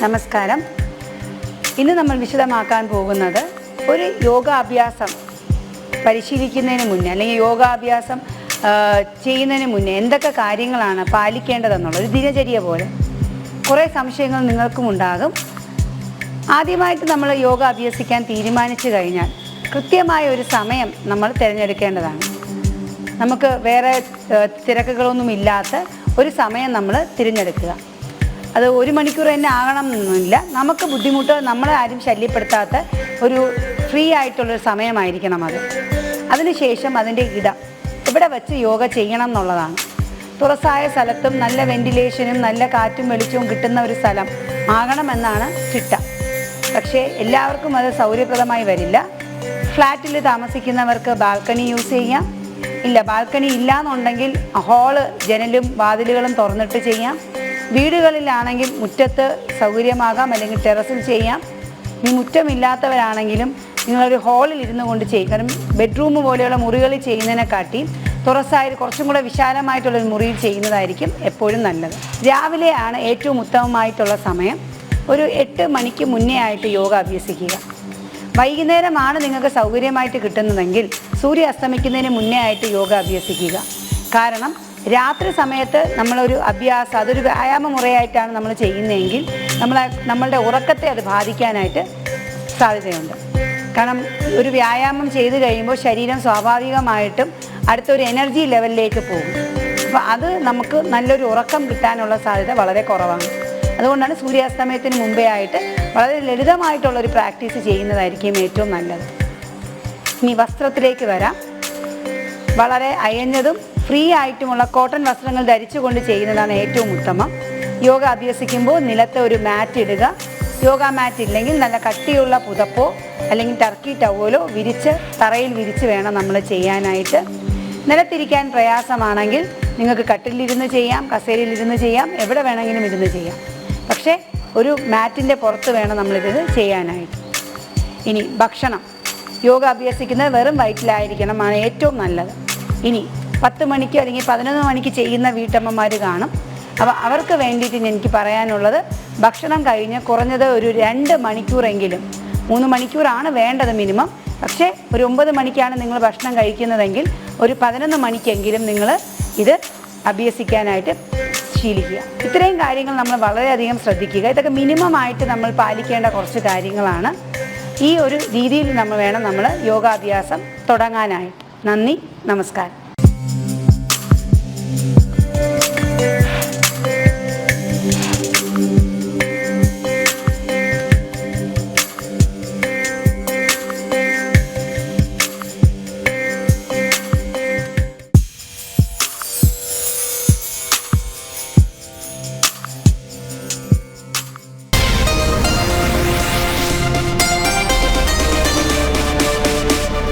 നമസ്കാരം. ഇന്ന് നമ്മൾ വിശദമാക്കാൻ പോകുന്നത് ഒരു യോഗാഭ്യാസം പരിശീലിക്കുന്നതിന് മുന്നേ അല്ലെങ്കിൽ യോഗാഭ്യാസം ചെയ്യുന്നതിന് മുന്നേ എന്തൊക്കെ കാര്യങ്ങളാണ് പാലിക്കേണ്ടതെന്നുള്ള ഒരു ദിനചര്യ പോലെ. കുറേ സംശയങ്ങൾ നിങ്ങൾക്കും ഉണ്ടാകും. ആദ്യമായിട്ട് നമ്മൾ യോഗ അഭ്യസിക്കാൻ തീരുമാനിച്ചു കഴിഞ്ഞാൽ കൃത്യമായ ഒരു സമയം നമ്മൾ തിരഞ്ഞെടുക്കേണ്ടതാണ്. നമുക്ക് വേറെ തിരക്കുകളൊന്നുമില്ലാത്ത ഒരു സമയം നമ്മൾ തിരഞ്ഞെടുക്കുക. അത് 1 മണിക്കൂർ തന്നെ ആകണം എന്നൊന്നുമില്ല. നമുക്ക് ബുദ്ധിമുട്ട് നമ്മളെ ആരും ശല്യപ്പെടുത്താത്ത ഒരു ഫ്രീ ആയിട്ടുള്ളൊരു സമയമായിരിക്കണം അത്. അതിനുശേഷം അതിൻ്റെ ഇടം ഇവിടെ വെച്ച് യോഗ ചെയ്യണം എന്നുള്ളതാണ്. തുറസായ സ്ഥലത്തും നല്ല വെന്റിലേഷനും നല്ല കാറ്റും വെളിച്ചവും കിട്ടുന്ന ഒരു സ്ഥലം ആകണമെന്നാണ് ചിട്ട. പക്ഷേ എല്ലാവർക്കും അത് സൗകര്യപ്രദമായി വരില്ല. ഫ്ലാറ്റിൽ താമസിക്കുന്നവർക്ക് ബാൽക്കണി യൂസ് ചെയ്യാം. ഇല്ല, ബാൽക്കണി ഇല്ലയെന്നുണ്ടെങ്കിൽ ഹാള് ജനലും വാതിലുകളും തുറന്നിട്ട് ചെയ്യാം. വീടുകളിലാണെങ്കിൽ മുറ്റത്ത് സൗകര്യമാകാം, അല്ലെങ്കിൽ ടെറസിൽ ചെയ്യാം. ഇനി മുറ്റമില്ലാത്തവരാണെങ്കിലും നിങ്ങളൊരു ഹാളിൽ ഇരുന്നു കൊണ്ട് ചെയ്യും. കാരണം ബെഡ്റൂം പോലെയുള്ള മുറികളിൽ ചെയ്യുന്നതിനെക്കാട്ടി തുറസായി കുറച്ചും കൂടെ വിശാലമായിട്ടുള്ളൊരു മുറിയിൽ ചെയ്യുന്നതായിരിക്കും എപ്പോഴും നല്ലത്. രാവിലെയാണ് ഏറ്റവും ഉത്തമമായിട്ടുള്ള സമയം. ഒരു 8 മണിക്ക് മുന്നേ ആയിട്ട് യോഗ അഭ്യസിക്കുക. വൈകുന്നേരമാണ് നിങ്ങൾക്ക് സൗകര്യമായിട്ട് കിട്ടുന്നതെങ്കിൽ സൂര്യ അസ്തമിക്കുന്നതിന് മുന്നേ ആയിട്ട് യോഗ അഭ്യസിക്കുക. കാരണം രാത്രി സമയത്ത് നമ്മളൊരു അഭ്യാസം, അതൊരു വ്യായാമ മുറയായിട്ടാണ് നമ്മൾ ചെയ്യുന്നതെങ്കിൽ നമ്മളുടെ ഉറക്കത്തെ അത് ബാധിക്കാനായിട്ട് സാധ്യതയുണ്ട്. കാരണം ഒരു വ്യായാമം ചെയ്ത് കഴിയുമ്പോൾ ശരീരം സ്വാഭാവികമായിട്ടും അടുത്തൊരു എനർജി ലെവലിലേക്ക് പോകും. അപ്പോൾ അത് നമുക്ക് നല്ലൊരു ഉറക്കം കിട്ടാനുള്ള സാധ്യത വളരെ കുറവാണ്. അതുകൊണ്ടാണ് സൂര്യാസ്തമയത്തിന് മുമ്പേ ആയിട്ട് വളരെ ലളിതമായിട്ടുള്ളൊരു പ്രാക്ടീസ് ചെയ്യുന്നതായിരിക്കും ഏറ്റവും നല്ലത്. ഇനി വസ്ത്രത്തിലേക്ക് വരാം. വളരെ അയഞ്ഞതും ഫ്രീ ആയിട്ടുമുള്ള കോട്ടൺ വസ്ത്രങ്ങൾ ധരിച്ചുകൊണ്ട് ചെയ്യുന്നതാണ് ഏറ്റവും ഉത്തമം. യോഗ അഭ്യസിക്കുമ്പോൾ നിലത്ത് ഒരു മാറ്റ് ഇടുക. യോഗ മാറ്റ് ഇല്ലെങ്കിൽ നല്ല കട്ടിയുള്ള പുതപ്പോ അല്ലെങ്കിൽ ടർക്കി ടവലോ വിരിച്ച് തറയിൽ വിരിച്ച് വേണം നമ്മൾ ചെയ്യാനായിട്ട്. നിലത്തിരിക്കാൻ പ്രയാസമാണെങ്കിൽ നിങ്ങൾക്ക് കട്ടിലിരുന്ന് ചെയ്യാം, കസേരയിലിരുന്ന് ചെയ്യാം, എവിടെ വേണമെങ്കിലും ഇരുന്ന് ചെയ്യാം. പക്ഷേ ഒരു മാറ്റിൻ്റെ പുറത്ത് വേണം നമ്മളിത് ചെയ്യാനായിട്ട്. ഇനി ഭക്ഷണം, യോഗ അഭ്യസിക്കുന്നത് വെറും വയറ്റിലായിരിക്കണം, ആണ് ഏറ്റവും നല്ലത്. ഇനി 10 മണിക്ക് അല്ലെങ്കിൽ 11 മണിക്ക് ചെയ്യുന്ന വീട്ടമ്മമാർ കാണും. അപ്പോൾ അവർക്ക് വേണ്ടിയിട്ട് എനിക്ക് പറയാനുള്ളത്, ഭക്ഷണം കഴിഞ്ഞ് കുറഞ്ഞത് ഒരു 2 മണിക്കൂറെങ്കിലും, 3 മണിക്കൂറാണ് വേണ്ടത് മിനിമം. പക്ഷേ ഒരു 9 മണിക്കാണ് നിങ്ങൾ ഭക്ഷണം കഴിക്കുന്നതെങ്കിൽ ഒരു 11 മണിക്കെങ്കിലും നിങ്ങൾ ഇത് അഭ്യസിക്കാനായിട്ട് ശീലിക്കുക. ഇത്രയും കാര്യങ്ങൾ നമ്മൾ വളരെയധികം ശ്രദ്ധിക്കുക. ഇതൊക്കെ മിനിമമായിട്ട് നമ്മൾ പാലിക്കേണ്ട കുറച്ച് കാര്യങ്ങളാണ്. ഈ ഒരു രീതിയിൽ നമ്മൾ വേണം യോഗാഭ്യാസം തുടങ്ങാനായിട്ട്. നന്ദി, നമസ്കാരം.